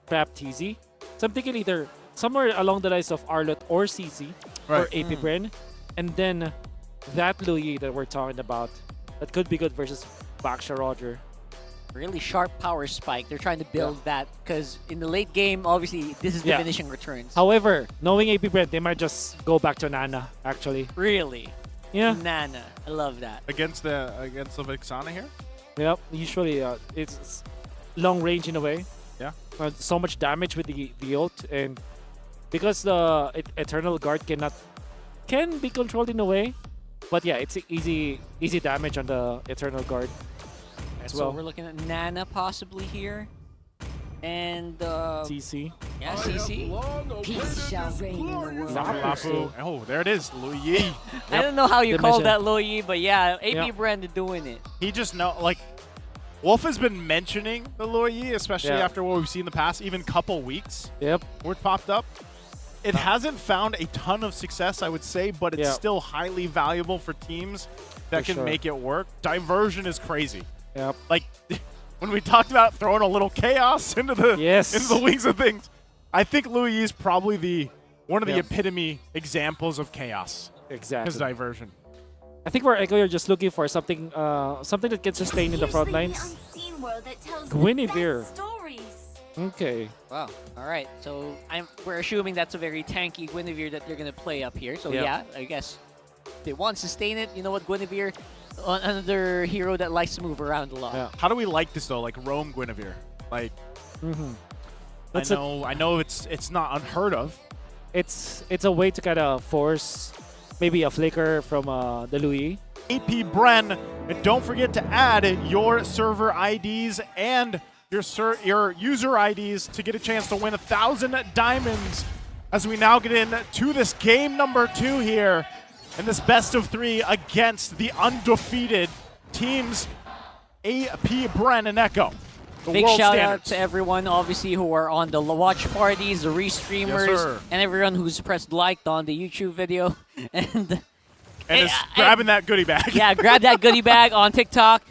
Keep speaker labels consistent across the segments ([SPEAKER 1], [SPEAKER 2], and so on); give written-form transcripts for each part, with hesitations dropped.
[SPEAKER 1] Prap TZ. So I'm thinking either somewhere along the lines of Arlot or CC or AP Bren, and then that Louis that we're talking about that could be good versus Baksha Roger.
[SPEAKER 2] Really sharp power spike. They're trying to build that because in the late game, obviously, this is diminishing returns.
[SPEAKER 1] However, knowing AP Brent, they might just go back to Nana, actually.
[SPEAKER 2] Really?
[SPEAKER 1] Yeah.
[SPEAKER 2] Nana. I love that.
[SPEAKER 3] Against the Vixana here?
[SPEAKER 1] Yep. Usually, it's long range in a way.
[SPEAKER 3] Yeah.
[SPEAKER 1] So much damage with the ult, and because the Eternal Guard can be controlled in a way, but yeah, it's easy damage on the Eternal Guard.
[SPEAKER 2] So we're looking at Nana possibly here. And
[SPEAKER 1] CC.
[SPEAKER 2] Yeah, CC.
[SPEAKER 4] Peace shall reign in the world.
[SPEAKER 3] Lapu. Oh, there it is, Louis.
[SPEAKER 2] I don't know how you call
[SPEAKER 1] Dimension.
[SPEAKER 2] that Louis, but yeah, AP Brand doing it.
[SPEAKER 3] He just Wolf has been mentioning the Louis, especially after what we've seen in the past, even couple weeks.
[SPEAKER 1] Yep.
[SPEAKER 3] Where it popped up. It hasn't found a ton of success, I would say, but it's still highly valuable for teams that can make it work. Diversion is crazy.
[SPEAKER 1] Yep.
[SPEAKER 3] Like, when we talked about throwing a little chaos into the wings of things, I think Louis is probably one of the epitome examples of chaos.
[SPEAKER 1] Exactly.
[SPEAKER 3] His diversion.
[SPEAKER 1] I think we're Echo, you're just looking for something that can sustain in the front lines. Guinevere. Okay.
[SPEAKER 2] Wow. All right. So we're assuming that's a very tanky Guinevere that they're gonna play up here. So yeah, I guess they want to sustain it. You know what, Guinevere, another hero that likes to move around a lot.
[SPEAKER 3] Yeah. How do we like this though? Like Roam Guinevere. Like, I know it's not unheard of.
[SPEAKER 1] It's a way to kind of force maybe a flicker from the Louis.
[SPEAKER 3] AP Bren, and don't forget to add your server IDs and your user IDs to get a chance to win 1,000 diamonds as we now get into this game number 2 here in this best of 3 against the undefeated teams AP Bren and Echo.
[SPEAKER 2] Big shout out to everyone, obviously, who are on the watch parties, the restreamers, and everyone who's pressed liked on the YouTube video. and
[SPEAKER 3] is grabbing that goodie bag.
[SPEAKER 2] Yeah, grab that goodie bag on TikTok.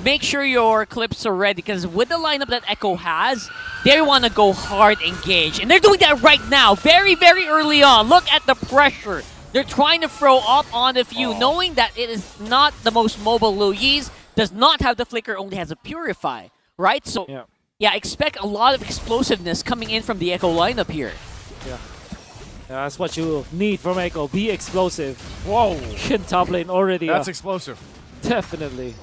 [SPEAKER 2] Make sure your clips are ready, because with the lineup that Echo has, they want to go hard engage. And they're doing that right now, very, very early on. Look at the pressure. They're trying to throw up on the few, knowing that it is not the most mobile Louis, does not have the flicker, only has a Purify. Right? So, yeah, expect a lot of explosiveness coming in from the Echo lineup here.
[SPEAKER 1] Yeah. That's what you need from Echo. Be explosive.
[SPEAKER 3] Whoa.
[SPEAKER 1] In top lane already.
[SPEAKER 3] That's explosive.
[SPEAKER 1] Definitely.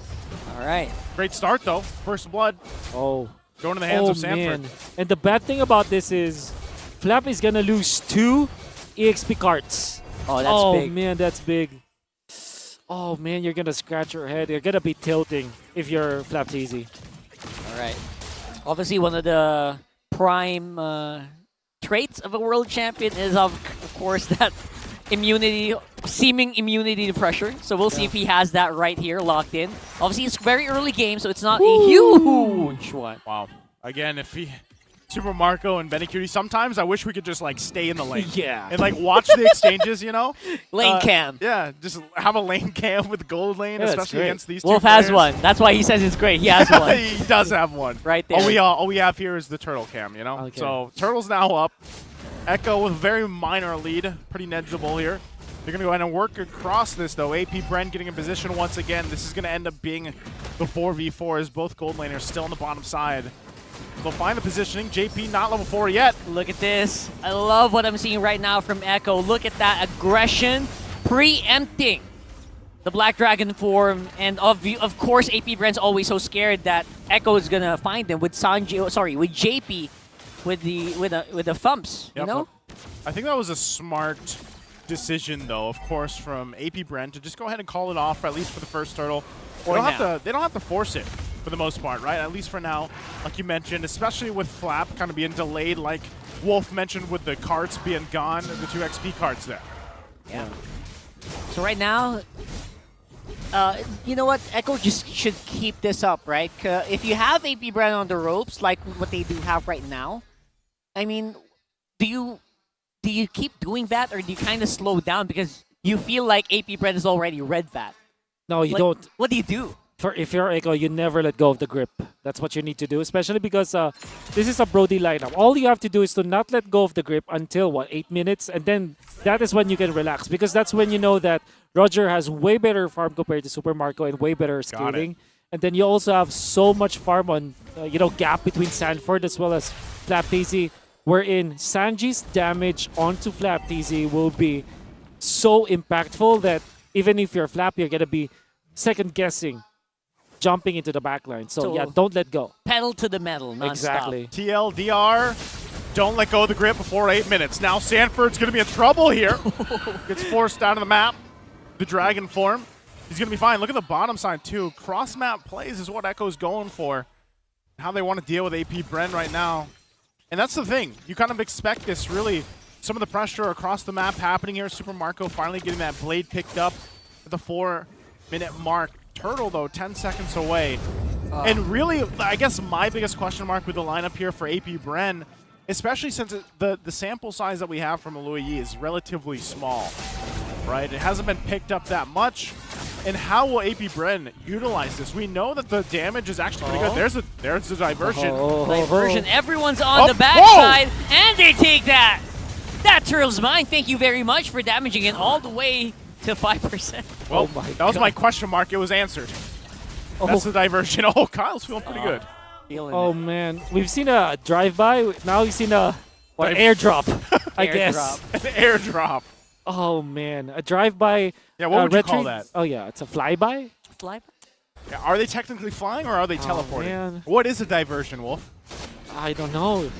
[SPEAKER 2] All right.
[SPEAKER 3] Great start, though. First blood.
[SPEAKER 1] Oh.
[SPEAKER 3] Going to the hands of Sanford.
[SPEAKER 1] Man. And the bad thing about this is Flap is going to lose 2 EXP cards.
[SPEAKER 2] Oh, that's big.
[SPEAKER 1] Oh, man, that's big. Oh, man, you're going to scratch your head. You're going to be tilting if you're Flap TZ.
[SPEAKER 2] All right. Obviously, one of the prime traits of a world champion is, of course, that immunity, seeming immunity to pressure. So we'll see if he has that right here, locked in. Obviously, it's very early game, so it's not a huge one.
[SPEAKER 3] Wow. Again, if he... Super Marco and Benny Cutie, sometimes I wish we could just, like, stay in the lane.
[SPEAKER 1] Yeah.
[SPEAKER 3] And, like, watch the exchanges, you know?
[SPEAKER 2] Lane cam.
[SPEAKER 3] Yeah, just have a lane cam with gold lane, especially against these
[SPEAKER 2] Wolf
[SPEAKER 3] two players.
[SPEAKER 2] has one. That's why he says it's great. He has one.
[SPEAKER 3] He does have one.
[SPEAKER 2] Right there.
[SPEAKER 3] All we have here is the turtle cam, you know?
[SPEAKER 1] Okay.
[SPEAKER 3] So, Turtle's now up. Echo with a very minor lead. Pretty negligible here. They're going to go ahead and work across this, though. AP Bren getting in position once again. This is going to end up being the 4v4 as both gold laners still on the bottom side. They'll find the positioning. JP not level 4 yet.
[SPEAKER 2] Look at this. I love what I'm seeing right now from Echo. Look at that aggression, preempting the Black Dragon form. And of course, AP Bren's always so scared that Echo is gonna find them with with JP with the thumps.
[SPEAKER 3] Yep.
[SPEAKER 2] You know?
[SPEAKER 3] I think that was a smart decision, though, of course, from AP Bren to just go ahead and call it off, at least for the first turtle. They don't have to force it for the most part, right? At least for now, like you mentioned, especially with Flap kind of being delayed, like Wolf mentioned with the cards being gone, the 2 XP cards there.
[SPEAKER 2] Yeah. So right now, you know what? Echo just should keep this up, right? If you have AP Bren on the ropes, like what they do have right now, I mean, do you keep doing that, or do you kind of slow down because you feel like AP Bren is already read that?
[SPEAKER 1] No, you don't.
[SPEAKER 2] What do you do?
[SPEAKER 1] if you're Echo, you never let go of the grip. That's what you need to do, especially because this is a Brody lineup. All you have to do is to not let go of the grip until, what, 8 minutes? And then that is when you can relax, because that's when you know that Roger has way better farm compared to Super Marco and way better scaling. And then you also have so much farm on, gap between Sanford as well as Flapteasy, wherein Sanji's damage onto Flapteasy will be so impactful that even if you're Flap, you're going to be second-guessing jumping into the backline. So yeah, don't let go.
[SPEAKER 2] Pedal to the metal, non-stop.
[SPEAKER 1] Exactly.
[SPEAKER 3] TLDR, don't let go of the grip before 8 minutes. Now Sanford's going to be in trouble here. Gets forced out of the map. The dragon form. He's going to be fine. Look at the bottom side, too. Cross-map plays is what Echo's going for. How they want to deal with AP Bren right now. And that's the thing. You kind of expect this, really. Some of the pressure across the map happening here. Super Marco finally getting that blade picked up at the 4-minute mark. Turtle, though, 10 seconds away. And really, I guess my biggest question mark with the lineup here for AP Bren, especially since the sample size that we have from Louis is relatively small, right? It hasn't been picked up that much. And how will AP Bren utilize this? We know that the damage is actually pretty good. There's the diversion.
[SPEAKER 2] Diversion. Everyone's on the backside, and they take that. That Turtle's mine. Thank you very much for damaging it all the way to 5%.
[SPEAKER 3] Well, that was my question mark. It was answered. That's the diversion. Oh, Kyle's feeling pretty good.
[SPEAKER 1] Oh, man. We've seen a drive-by. Now we've seen a airdrop, I guess.
[SPEAKER 3] An airdrop.
[SPEAKER 1] Oh, man. A drive-by.
[SPEAKER 3] Yeah, what would you call that?
[SPEAKER 1] Oh, yeah. It's a flyby?
[SPEAKER 2] Flyby?
[SPEAKER 3] Yeah, are they technically flying or are they teleporting?
[SPEAKER 1] Man.
[SPEAKER 3] What is a diversion, Wolf?
[SPEAKER 1] I don't know.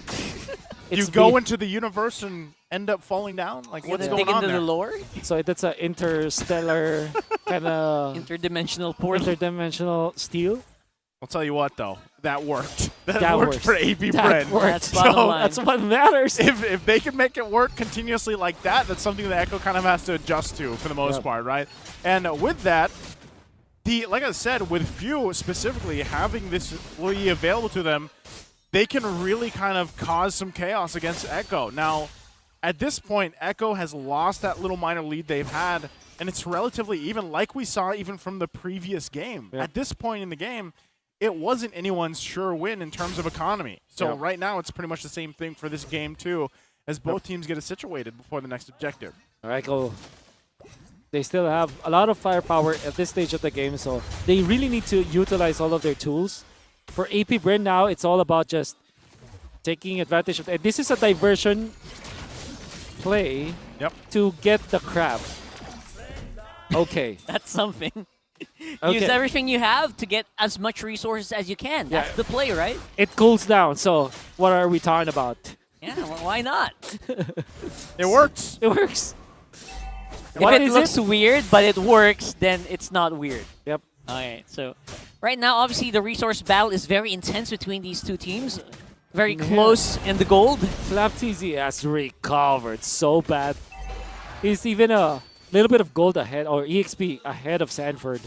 [SPEAKER 3] You go into the universe and end up falling down? Like, what's going on
[SPEAKER 2] into
[SPEAKER 3] there?
[SPEAKER 2] the lore?
[SPEAKER 1] So that's an interstellar kind of
[SPEAKER 2] Interdimensional portal.
[SPEAKER 1] interdimensional steel.
[SPEAKER 3] I'll tell you what, though. That worked.
[SPEAKER 1] That
[SPEAKER 3] worked
[SPEAKER 1] works.
[SPEAKER 3] for AP
[SPEAKER 1] That
[SPEAKER 3] Bren.
[SPEAKER 1] works.
[SPEAKER 2] That's bottom line.
[SPEAKER 1] That's what matters.
[SPEAKER 3] If they can make it work continuously like that, that's something that Echo kind of has to adjust to for the most part, right? And with that, like I said, with Few specifically having this Louis available to them, they can really kind of cause some chaos against Echo. Now, at this point, Echo has lost that little minor lead they've had, and it's relatively even, like we saw even from the previous game.
[SPEAKER 1] Yeah.
[SPEAKER 3] At this point in the game, it wasn't anyone's sure win in terms of economy. So right now, it's pretty much the same thing for this game, too, as both teams get it situated before the next objective.
[SPEAKER 1] Echo, they still have a lot of firepower at this stage of the game, so they really need to utilize all of their tools. For AP Bren now, it's all about just taking advantage of it. This is a diversion play to get the crab. Okay.
[SPEAKER 2] That's something.
[SPEAKER 1] Okay.
[SPEAKER 2] Use everything you have to get as much resources as you can. That's the play, right?
[SPEAKER 1] It cools down, so what are we talking about?
[SPEAKER 2] Yeah, well, why not?
[SPEAKER 3] It works.
[SPEAKER 1] It works.
[SPEAKER 2] If
[SPEAKER 1] What
[SPEAKER 2] it
[SPEAKER 1] is
[SPEAKER 2] looks
[SPEAKER 1] it?
[SPEAKER 2] weird, but it works, then it's not weird.
[SPEAKER 1] Yep.
[SPEAKER 2] Alright, so right now, obviously, the resource battle is very intense between these two teams. Very close in the gold.
[SPEAKER 1] Flapteasy has recovered so bad. He's even a little bit of gold ahead, or EXP ahead of Sanford.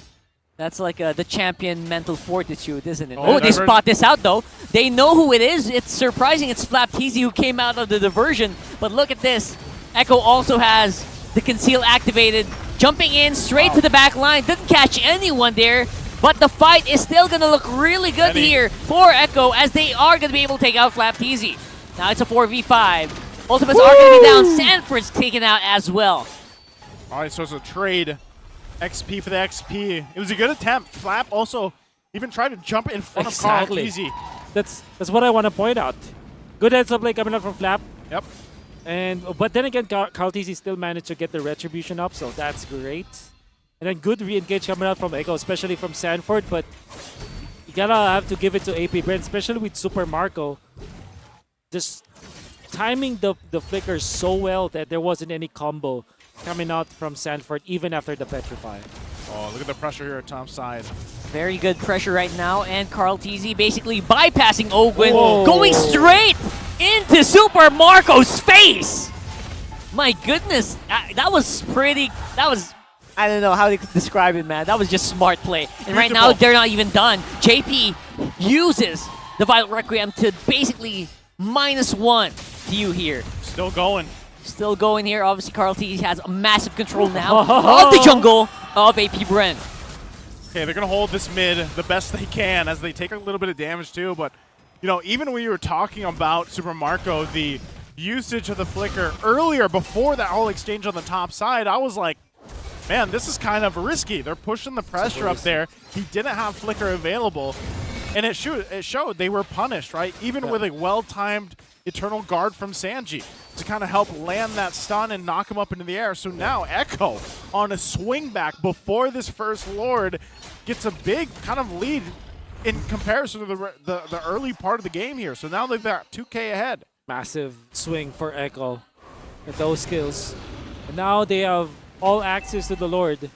[SPEAKER 2] That's like the champion mental fortitude, isn't it?
[SPEAKER 3] Oh,
[SPEAKER 2] Oh, they spot this out, though. They know who it is. It's surprising it's Flapteasy who came out of the diversion. But look at this. Echo also has the conceal activated. Jumping in straight to the back line. Didn't catch anyone there. But the fight is still going to look really good here for Echo, as they are going to be able to take out Flapteasy. Now it's a 4v5. Ultimates are going to be down. Sanford's taken out as well.
[SPEAKER 3] All right, so it's a trade. XP for the XP. It was a good attempt. Flap also even tried to jump in front of Carl Easy.
[SPEAKER 1] That's what I want to point out. Good heads up play coming up from Flap.
[SPEAKER 3] Yep.
[SPEAKER 1] But then again, Carl Teasy still managed to get the retribution up, so that's great. And then good re-engage coming out from Echo, especially from Sanford, but you gotta have to give it to AP Bren, especially with Super Marco. Just timing the flickers so well that there wasn't any combo coming out from Sanford even after the Petrify.
[SPEAKER 3] Oh, look at the pressure here at top side.
[SPEAKER 2] Very good pressure right now, and Carl TZ basically bypassing Ogwin,
[SPEAKER 1] Whoa.
[SPEAKER 2] going straight into Super Marco's face! My goodness, that was pretty, I don't know how to describe it, man. That was just smart play. And right now, they're not even done. JP uses the Vital Requiem to basically -1 to you here.
[SPEAKER 3] Still going.
[SPEAKER 2] Still going here. Obviously, Carl T has a massive control now of the jungle of AP Bren.
[SPEAKER 3] Okay, they're going to hold this mid the best they can as they take a little bit of damage too. But, you know, even when you were talking about Super Marco, the usage of the Flicker earlier before that whole exchange on the top side, I was like, man, this is kind of risky. They're pushing the pressure up there. He didn't have Flicker available, and it showed they were punished, right? Even with a well-timed Eternal Guard from Sanji to kind of help land that stun and knock him up into the air. So now Echo on a swing back before this first Lord gets a big kind of lead in comparison to the early part of the game here. So now they've got 2K ahead.
[SPEAKER 1] Massive swing for Echo with those skills. And now they have all access to the Lord.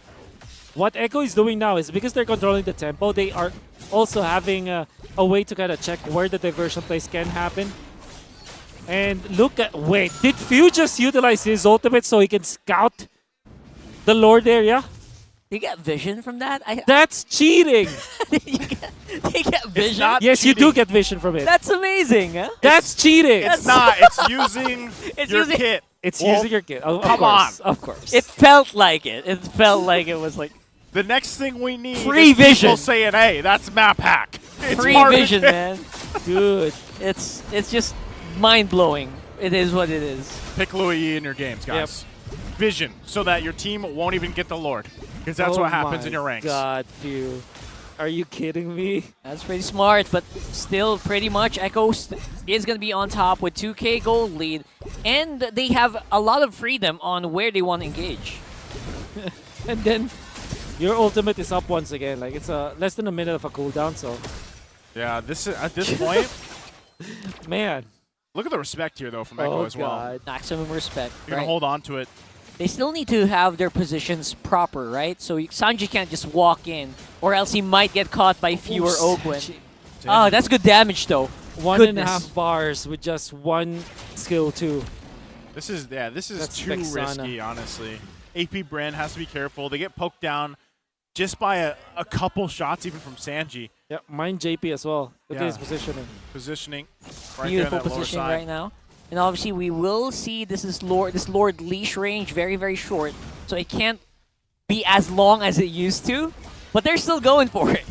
[SPEAKER 1] What Echo is doing now is because they're controlling the tempo, they are also having a way to kind of check where the diversion plays can happen. And look at, wait, did Few just utilize his ultimate so he can scout the Lord area?
[SPEAKER 2] You get vision from that?
[SPEAKER 1] That's cheating!
[SPEAKER 2] you get vision?
[SPEAKER 3] not
[SPEAKER 1] Yes,
[SPEAKER 3] cheating.
[SPEAKER 1] you do get vision from it.
[SPEAKER 2] That's amazing, huh?
[SPEAKER 1] That's cheating!
[SPEAKER 3] It's not. It's using
[SPEAKER 2] It's
[SPEAKER 3] your
[SPEAKER 2] using-
[SPEAKER 3] kit.
[SPEAKER 1] It's
[SPEAKER 3] Wolf.
[SPEAKER 1] using your kit. Of
[SPEAKER 3] Come
[SPEAKER 1] course,
[SPEAKER 3] on.
[SPEAKER 1] Of course.
[SPEAKER 2] It felt like it. It felt like it was like
[SPEAKER 3] The next thing we need
[SPEAKER 2] Free
[SPEAKER 3] is
[SPEAKER 2] vision.
[SPEAKER 3] people saying, hey, that's map hack. It's
[SPEAKER 2] free
[SPEAKER 3] part of the
[SPEAKER 2] vision,
[SPEAKER 3] kit.
[SPEAKER 2] man.
[SPEAKER 1] Dude.
[SPEAKER 2] It's just mind-blowing. It is what it is.
[SPEAKER 3] Pick Louis in your games, guys. Vision, so that your team won't even get the Lord. Because that's
[SPEAKER 1] Oh
[SPEAKER 3] what happens
[SPEAKER 1] my
[SPEAKER 3] in your ranks.
[SPEAKER 1] God, Few. Are you kidding me?
[SPEAKER 2] That's pretty smart, but still pretty much Echo is going to be on top with 2K gold lead. And they have a lot of freedom on where they want to engage.
[SPEAKER 1] And then your ultimate is up once again. Like it's less than a minute of a cooldown, so
[SPEAKER 3] Yeah, this is, at this point,
[SPEAKER 1] man.
[SPEAKER 3] look at the respect here, though, from Echo
[SPEAKER 1] Oh
[SPEAKER 3] as well.
[SPEAKER 1] God.
[SPEAKER 2] Maximum respect.
[SPEAKER 3] You're going
[SPEAKER 2] Right?
[SPEAKER 3] to hold on to it.
[SPEAKER 2] They still need to have their positions proper, right? So Sanji can't just walk in, or else he might get caught by Few or Ogwen. Oh, that's good damage, though.
[SPEAKER 1] 1.5 bars with just one skill too.
[SPEAKER 3] This is
[SPEAKER 1] That's
[SPEAKER 3] too
[SPEAKER 1] Vexana.
[SPEAKER 3] risky, honestly. AP Bren has to be careful. They get poked down just by a couple shots, even from Sanji.
[SPEAKER 1] Yeah, mine JP as well. Look at
[SPEAKER 3] Yeah.
[SPEAKER 1] his positioning.
[SPEAKER 3] Positioning right
[SPEAKER 2] Beautiful
[SPEAKER 3] there on that lower
[SPEAKER 2] position
[SPEAKER 3] side.
[SPEAKER 2] right now. And obviously, we will see this Lord leash range very, very short. So it can't be as long as it used to. But they're still going for it.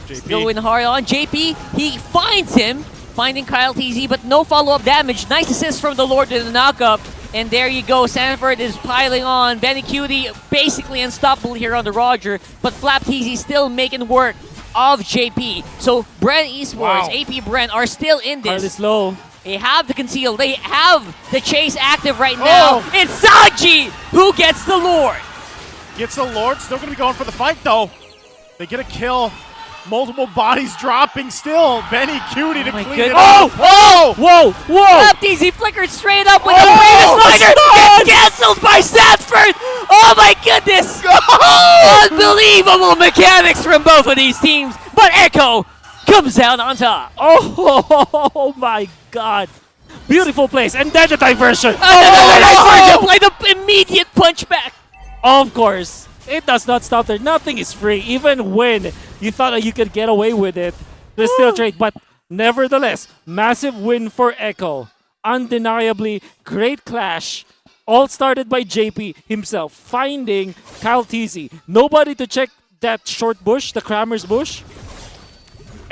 [SPEAKER 3] JP.
[SPEAKER 2] Going hard on JP. He finds him, finding Kyle TZ, but no follow-up damage. Nice assist from the Lord to the knockup. And there you go. Sanford is piling on. Benny Cutie basically unstoppable here on the Roger. But Flap TZ still making work of JP. So Bren Esports,
[SPEAKER 3] Wow.
[SPEAKER 2] AP Bren are still in
[SPEAKER 1] Card
[SPEAKER 2] this.
[SPEAKER 1] is low.
[SPEAKER 2] They have the conceal. They have the chase active right now.
[SPEAKER 3] Oh.
[SPEAKER 2] It's Sanji who gets the Lord.
[SPEAKER 3] Gets the Lord. Still going to be going for the fight, though. They get a kill. Multiple bodies dropping still. Benny Cutie to
[SPEAKER 2] my
[SPEAKER 3] clean
[SPEAKER 2] goodness.
[SPEAKER 3] it up.
[SPEAKER 1] Oh! Whoa! Whoa!
[SPEAKER 2] Left easy flickered straight up with
[SPEAKER 3] Oh,
[SPEAKER 2] the
[SPEAKER 3] the
[SPEAKER 2] Slider.
[SPEAKER 3] stun!
[SPEAKER 2] Gets cancelled by Sanford. Oh my goodness. Unbelievable mechanics from both of these teams. But Echo comes out on top.
[SPEAKER 1] Oh my God! Beautiful place, and then the diversion.
[SPEAKER 2] Another play the immediate punch back.
[SPEAKER 1] Of course, it does not stop there. Nothing is free. Even when you thought that you could get away with it, there's still trade. But nevertheless, massive win for Echo. Undeniably great clash. All started by JP himself, finding Kyle TZ. Nobody to check that short bush, the Kramer's bush.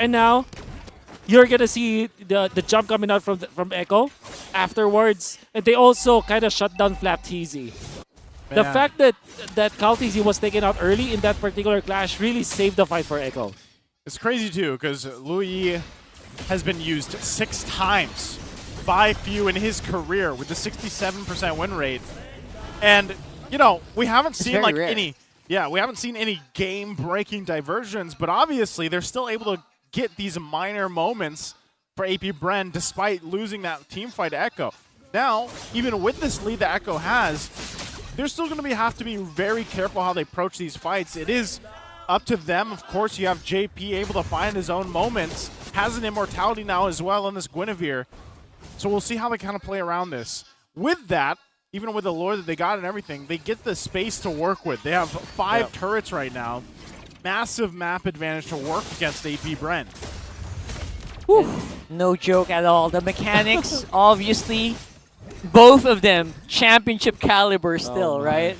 [SPEAKER 1] And now, you're gonna see the jump coming out from Echo afterwards. And they also kind of shut down Flap TZ. The
[SPEAKER 3] Man.
[SPEAKER 1] fact that Kyle TZ was taken out early in that particular clash really saved the fight for Echo.
[SPEAKER 3] It's crazy, too, because Louis has been used 6 times by Few in his career with the 67% win rate. And, you know, we haven't seen
[SPEAKER 2] very
[SPEAKER 3] like
[SPEAKER 2] rare.
[SPEAKER 3] we haven't seen any game-breaking diversions, but obviously they're still able to get these minor moments for AP Bren despite losing that team fight to Echo. Now, even with this lead that Echo has, they're still going to have to be very careful how they approach these fights. It is up to them. Of course, you have JP able to find his own moments, has an immortality now as well on this Guinevere. So we'll see how they kind of play around this. With that, even with the lore that they got and everything, they get the space to work with. They have 5 turrets right now. Massive map advantage to work against AP Bren.
[SPEAKER 2] No joke at all. The mechanics, obviously, both of them championship caliber still,
[SPEAKER 1] man.
[SPEAKER 2] right?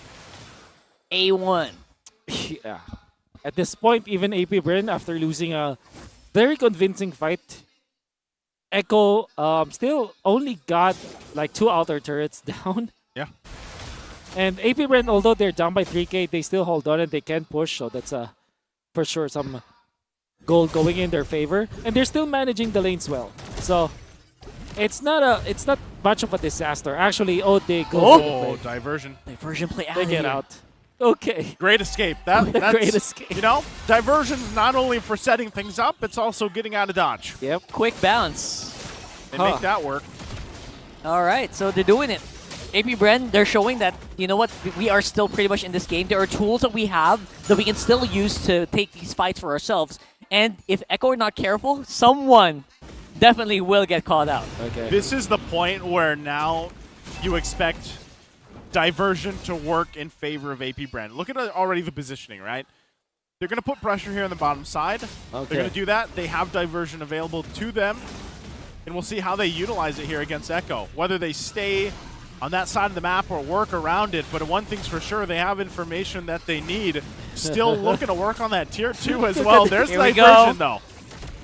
[SPEAKER 2] A1.
[SPEAKER 1] Yeah. At this point, even AP Bren, after losing a very convincing fight, Echo still only got like 2 outer turrets down.
[SPEAKER 3] Yeah.
[SPEAKER 1] And AP Bren, although they're down by 3k, they still hold on and they can push. So that's for sure some goal going in their favor. And they're still managing the lanes well. So it's not much of a disaster. Actually, they go.
[SPEAKER 3] Oh, diversion.
[SPEAKER 2] Diversion play out
[SPEAKER 1] They
[SPEAKER 2] of
[SPEAKER 1] get
[SPEAKER 2] here.
[SPEAKER 1] out. Okay.
[SPEAKER 3] Great escape. That's
[SPEAKER 1] Great escape.
[SPEAKER 3] You know, diversion's not only for setting things up, it's also getting out of dodge.
[SPEAKER 1] Yep.
[SPEAKER 2] Quick bounce.
[SPEAKER 3] They make that work.
[SPEAKER 2] All right, so they're doing it. AP Bren, they're showing that, you know what, we are still pretty much in this game. There are tools that we have that we can still use to take these fights for ourselves. And if Echo are not careful, someone definitely will get caught out.
[SPEAKER 1] Okay.
[SPEAKER 3] This is the point where now you expect diversion to work in favor of AP Bren. Look at already the positioning, right? They're going to put pressure here on the bottom side.
[SPEAKER 1] Okay.
[SPEAKER 3] They're going to do that. They have diversion available to them. And we'll see how they utilize it here against Echo. Whether they stay on that side of the map or work around it. But one thing's for sure, they have information that they need. Still looking to work on that tier 2 as well. There's
[SPEAKER 2] Here we
[SPEAKER 3] diversion,
[SPEAKER 2] go.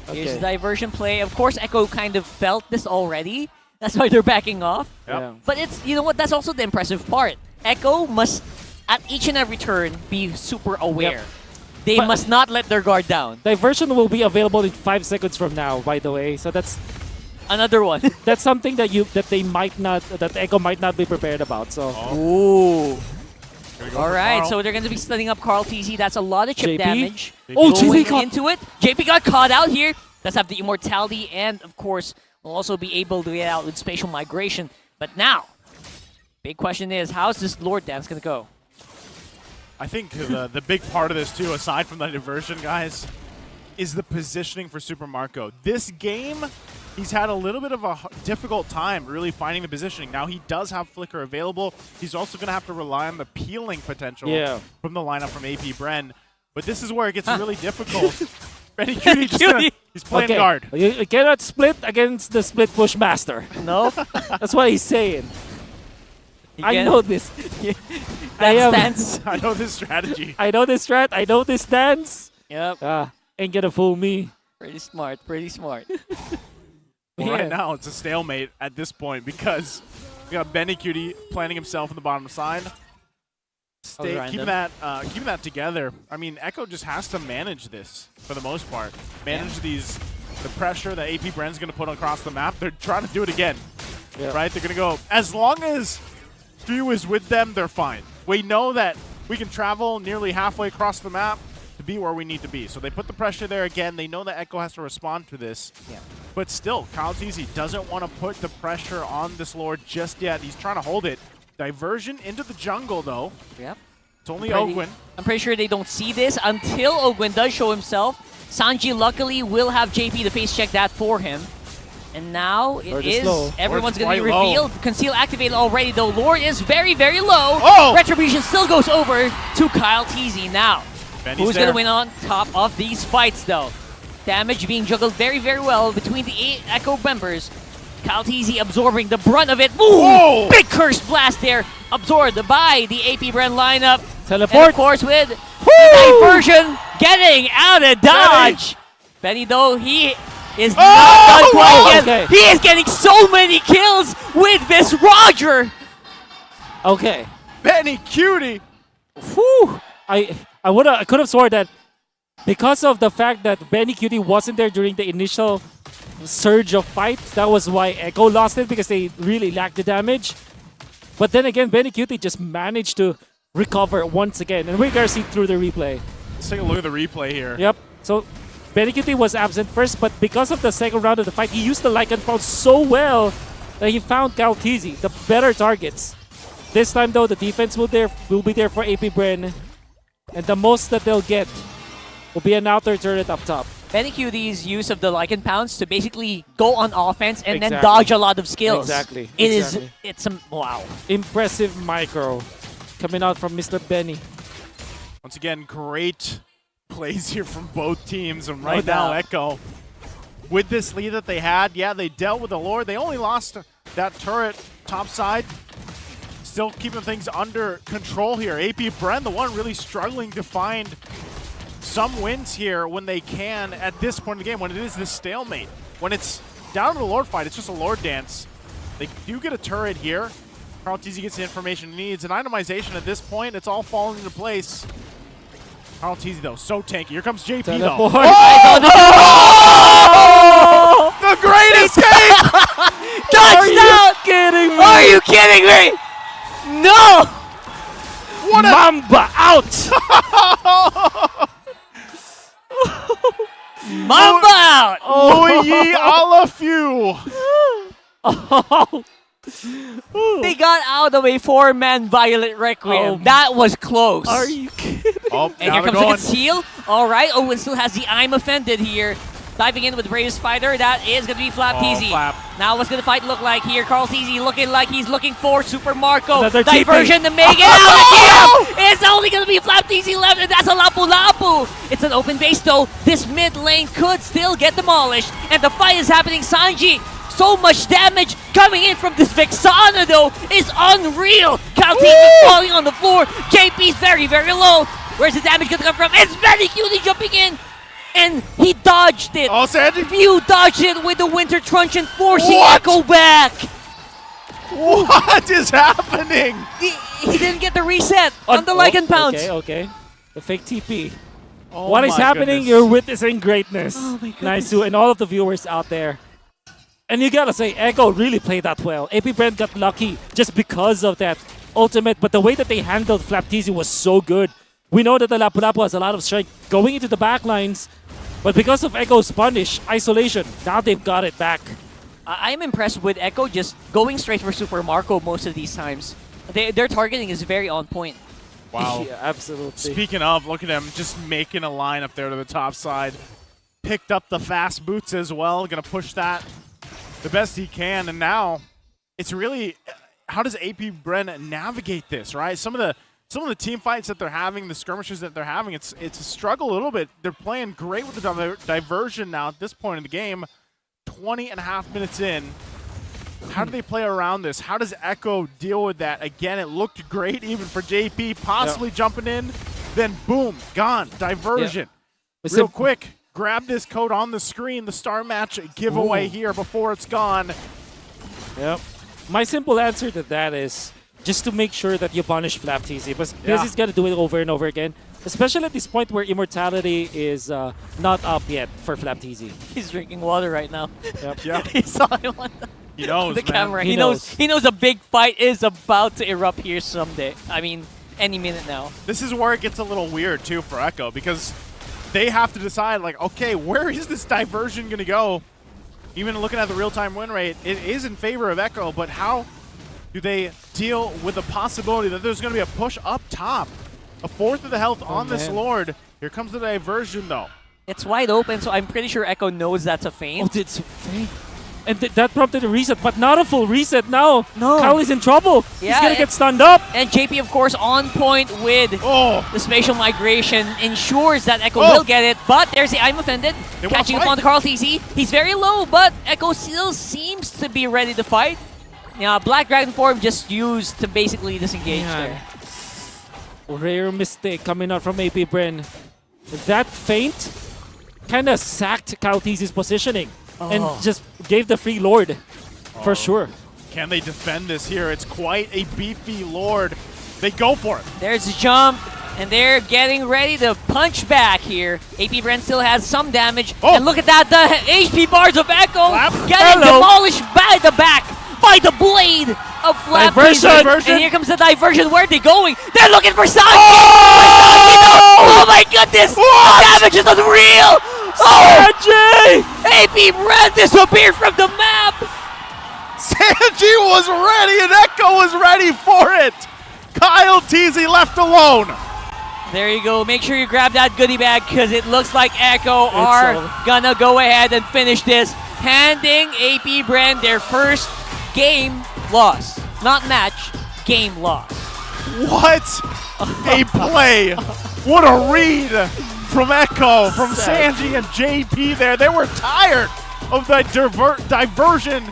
[SPEAKER 3] though.
[SPEAKER 2] Here's the diversion play. Of course, Echo kind of felt this already. That's why they're backing off.
[SPEAKER 3] Yep.
[SPEAKER 1] Yeah.
[SPEAKER 2] But it's, you know what, that's also the impressive part. Echo must, at each and every turn, be super aware.
[SPEAKER 1] Yep.
[SPEAKER 2] They
[SPEAKER 1] But-
[SPEAKER 2] must not let their guard down.
[SPEAKER 1] Diversion will be available in 5 seconds from now, by the way. So that's
[SPEAKER 2] Another one.
[SPEAKER 1] something that that Echo might not be prepared about. So
[SPEAKER 2] Ooh.
[SPEAKER 3] Gonna go
[SPEAKER 2] All
[SPEAKER 3] for
[SPEAKER 2] right,
[SPEAKER 3] Carl.
[SPEAKER 2] so they're going to be setting up Carl TZ. That's a lot of chip
[SPEAKER 1] JP?
[SPEAKER 2] damage.
[SPEAKER 1] Oh,
[SPEAKER 2] Going
[SPEAKER 1] JP got
[SPEAKER 2] into it. JP got caught out here. Does have the immortality, and of course, will also be able to get out with spatial migration. But now, big question is, how's this Lord Dance going to go?
[SPEAKER 3] I think the big part of this, too, aside from the diversion, guys, is the positioning for Super Marco. This game, he's had a little bit of a difficult time really finding the positioning. Now, he does have Flicker available. He's also going to have to rely on the peeling potential from the lineup from AP Bren. But this is where it gets really difficult. Benny Cutie he's playing guard.
[SPEAKER 1] You cannot split against the split push master.
[SPEAKER 2] No?
[SPEAKER 1] That's what he's saying. I
[SPEAKER 2] Again,
[SPEAKER 1] know this.
[SPEAKER 2] that stance.
[SPEAKER 3] I know this strategy.
[SPEAKER 1] I know this strat. I know this dance.
[SPEAKER 2] Yep.
[SPEAKER 1] Ain't gonna fool me.
[SPEAKER 2] Pretty smart. Pretty smart.
[SPEAKER 3] Well, right
[SPEAKER 1] Yeah.
[SPEAKER 3] now, it's a stalemate at this point because we got Benny Cutie planting himself on the bottom side. Keeping that together. I mean, Echo just has to manage this for the most part. Manage the pressure that AP Bren's going to put across the map. They're trying to do it again, right? They're going to go, as long as Few is with them, they're fine. We know that we can travel nearly halfway across the map to be where we need to be. So they put the pressure there again. They know that Echo has to respond to this.
[SPEAKER 2] Yeah.
[SPEAKER 3] But still, Kyle Teasy doesn't want to put the pressure on this Lord just yet. He's trying to hold it. Diversion into the jungle, though.
[SPEAKER 2] Yep.
[SPEAKER 3] It's only Ogwin.
[SPEAKER 2] I'm pretty sure they don't see this until Ogwin does show himself. Sanji luckily will have JP to face check that for him. And now it is, everyone's going to be revealed. Conceal activated already, though. Lord is very, very low.
[SPEAKER 3] Oh!
[SPEAKER 2] Retribution still goes over to Kyle TZ now.
[SPEAKER 3] Benny's
[SPEAKER 2] Who's going
[SPEAKER 3] there.
[SPEAKER 2] to win on top of these fights, though? Damage being juggled very, very well between the 8 Echo members. Kyle TZ absorbing the brunt of it. Boom!
[SPEAKER 3] Whoa!
[SPEAKER 2] Big curse blast there. Absorbed by the AP Bren lineup.
[SPEAKER 1] Teleport.
[SPEAKER 2] And of course with the diversion getting out of dodge. Benny, though, he is not done quite yet.
[SPEAKER 1] Okay.
[SPEAKER 2] He is getting so many kills with this Roger.
[SPEAKER 1] Okay.
[SPEAKER 3] Benny Cutie.
[SPEAKER 1] Whew. I could have sworn that because of the fact that Benny Cutie wasn't there during the initial surge of fight, that was why Echo lost it, because they really lacked the damage. But then again, Benny Cutie just managed to recover once again, and we're gonna see through the replay.
[SPEAKER 3] Let's take a look at the replay here.
[SPEAKER 1] Yep. So Benny Cutie was absent first, but because of the second round of the fight, he used the Lycan Pulse so well that he found Kaltizi, the better targets. This time though, the defense will be there for AP Bren, and the most that they'll get will be an outer turret up top.
[SPEAKER 2] Benny QD's use of the Lycan Pounce to basically go on offense and then
[SPEAKER 1] Exactly.
[SPEAKER 2] dodge a lot of skills.
[SPEAKER 1] Exactly.
[SPEAKER 2] It's a, wow.
[SPEAKER 1] Impressive micro coming out from Mr. Benny.
[SPEAKER 3] Once again, great plays here from both teams. And
[SPEAKER 2] No
[SPEAKER 3] right now,
[SPEAKER 2] doubt.
[SPEAKER 3] Echo, with this lead that they had, yeah, they dealt with the Lord. They only lost that turret top side. Still keeping things under control here. AP Bren, the one really struggling to find some wins here when they can at this point in the game, when it is this stalemate. When it's down to the Lord fight, it's just a Lord dance. They do get a turret here. Karl'tez gets the information he needs. An itemization at this point, it's all falling into place. Karl'tez, though, so tanky. Here comes JP,
[SPEAKER 1] Teleport.
[SPEAKER 3] though. Oh! The great escape!
[SPEAKER 2] Touchdown!
[SPEAKER 1] Kidding me?
[SPEAKER 2] Are you kidding me? No!
[SPEAKER 3] What a
[SPEAKER 1] Mamba out!
[SPEAKER 2] Mamba out!
[SPEAKER 3] Louis a la few.
[SPEAKER 2] They got out of a 4-man Violet Requiem.
[SPEAKER 1] Oh.
[SPEAKER 2] That was close.
[SPEAKER 1] Are you kidding?
[SPEAKER 3] Oh,
[SPEAKER 2] And
[SPEAKER 3] now
[SPEAKER 2] here
[SPEAKER 3] they're
[SPEAKER 2] comes the
[SPEAKER 3] going.
[SPEAKER 2] conceal. All right, Owen still has the I'm offended here. Diving in with the Bravest Spider. That is going to be FlapTZ.
[SPEAKER 3] Flap.
[SPEAKER 2] Now what's the fight look like here? Karl'tez looking like he's looking for Super Marco.
[SPEAKER 1] Another
[SPEAKER 2] Diversion
[SPEAKER 1] TP.
[SPEAKER 2] to make it out of the camp. It's only going to be FlapTZ left, and that's a Lapu Lapu. It's an open base, though. This mid lane could still get demolished. And the fight is happening. Sanji, so much damage coming in from this Vexana, though, is unreal. Karl'tez is falling on the floor. JP's very, very low. Where's the damage going to come from? It's Benny Cutie jumping in. And he dodged it.
[SPEAKER 3] Oh, Sanji.
[SPEAKER 2] Few dodged it with the Winter Truncheon, forcing
[SPEAKER 3] What?
[SPEAKER 2] Echo back.
[SPEAKER 3] What is happening?
[SPEAKER 2] He didn't get the reset on the Lycan Pounce.
[SPEAKER 1] Okay. The fake TP.
[SPEAKER 3] Oh
[SPEAKER 1] What is
[SPEAKER 3] my
[SPEAKER 1] happening?
[SPEAKER 3] goodness.
[SPEAKER 1] You're witnessing greatness.
[SPEAKER 2] Oh my goodness.
[SPEAKER 1] Nice to and all of the viewers out there. And you gotta say, Echo really played that well. AP Bren got lucky just because of that ultimate, but the way that they handled FlapTZ was so good. We know that the Lapu Lapu has a lot of strength going into the backlines, but because of Echo's punish, isolation, now they've got it back.
[SPEAKER 2] I'm impressed with Echo just going straight for Super Marco most of these times. Their targeting is very on point.
[SPEAKER 3] Wow.
[SPEAKER 1] Yeah, absolutely.
[SPEAKER 3] Speaking of, look at him just making a line up there to the top side. Picked up the fast boots as well. Gonna push that the best he can. And now it's really, how does AP Bren navigate this, right? Some of the team fights that they're having, the skirmishes that they're having, it's a struggle a little bit. They're playing great with the diversion now at this point in the game. 20.5 minutes in. How do they play around this? How does Echo deal with that? Again, it looked great even for JP, possibly jumping in. Then boom, gone. Diversion.
[SPEAKER 1] It's
[SPEAKER 3] Real
[SPEAKER 1] a-
[SPEAKER 3] quick, grab this code on the screen, the Star Match giveaway here before it's gone.
[SPEAKER 1] Yep. My simple answer to that is just to make sure that you punish FlapTZ because
[SPEAKER 3] Yeah.
[SPEAKER 1] he's gonna do it over and over again. Especially at this point where immortality is not up yet for FlapTZ.
[SPEAKER 2] He's drinking water right now.
[SPEAKER 1] Yep.
[SPEAKER 3] Yeah,
[SPEAKER 2] He saw him on
[SPEAKER 3] he knows,
[SPEAKER 2] the
[SPEAKER 3] man.
[SPEAKER 2] camera.
[SPEAKER 1] He
[SPEAKER 2] He knows a big fight is about to erupt here someday. I mean, any minute now.
[SPEAKER 3] This is where it gets a little weird, too, for Echo, because they have to decide, like, okay, where is this diversion going to go? Even looking at the real-time win rate, it is in favor of Echo, but how do they deal with the possibility that there's going to be a push up top? A fourth of the health on this
[SPEAKER 1] man.
[SPEAKER 3] Lord. Here comes the diversion, though.
[SPEAKER 2] It's wide open, so I'm pretty sure Echo knows that's a
[SPEAKER 1] Oh,
[SPEAKER 2] feint.
[SPEAKER 1] it's fake. And that prompted a reset, but not a full reset now.
[SPEAKER 2] No.
[SPEAKER 1] Kyle is in trouble.
[SPEAKER 2] Yeah,
[SPEAKER 1] He's gonna
[SPEAKER 2] and-
[SPEAKER 1] get stunned up.
[SPEAKER 2] And JP, of course, on point with
[SPEAKER 3] Oh,
[SPEAKER 2] the spatial migration, ensures that Echo
[SPEAKER 3] Oh.
[SPEAKER 2] will get it. But there's the I'm offended.
[SPEAKER 3] They wanna
[SPEAKER 2] Catching up
[SPEAKER 3] fight.
[SPEAKER 2] on the Karl'tez. He's very low, but Echo still seems to be ready to fight. Yeah, Black Dragon form just used to basically disengage
[SPEAKER 1] Yeah.
[SPEAKER 2] there.
[SPEAKER 1] Rare mistake coming out from AP Bren. That feint kind of sacked Karl'tez's positioning and just gave the free Lord for sure.
[SPEAKER 3] can they defend this here? It's quite a beefy Lord. They go for it.
[SPEAKER 2] There's a jump, and they're getting ready to punch back here. AP Bren still has some damage.
[SPEAKER 3] Oh.
[SPEAKER 2] And look at that, the HP bars of Echo
[SPEAKER 3] Flap.
[SPEAKER 2] getting
[SPEAKER 1] Hello.
[SPEAKER 2] demolished by the back by the blade of Flap.
[SPEAKER 1] Diversion.
[SPEAKER 2] And here comes the diversion. Where are they going? They're looking for Sanji!
[SPEAKER 3] Oh!
[SPEAKER 2] Oh my goodness!
[SPEAKER 3] What?
[SPEAKER 2] The damage is unreal! Oh!
[SPEAKER 1] Sanji!
[SPEAKER 2] AP Bren disappeared from the map!
[SPEAKER 3] Sanji was ready and Echo was ready for it. Karl'tez left alone.
[SPEAKER 2] There you go. Make sure you grab that goodie bag because it looks like Echo are
[SPEAKER 1] all-
[SPEAKER 2] gonna go ahead and finish this, handing AP Bren their first game loss. Not match, game loss.
[SPEAKER 3] What a play. What a read from Echo, from Sanji and JP there. They were tired of the diversion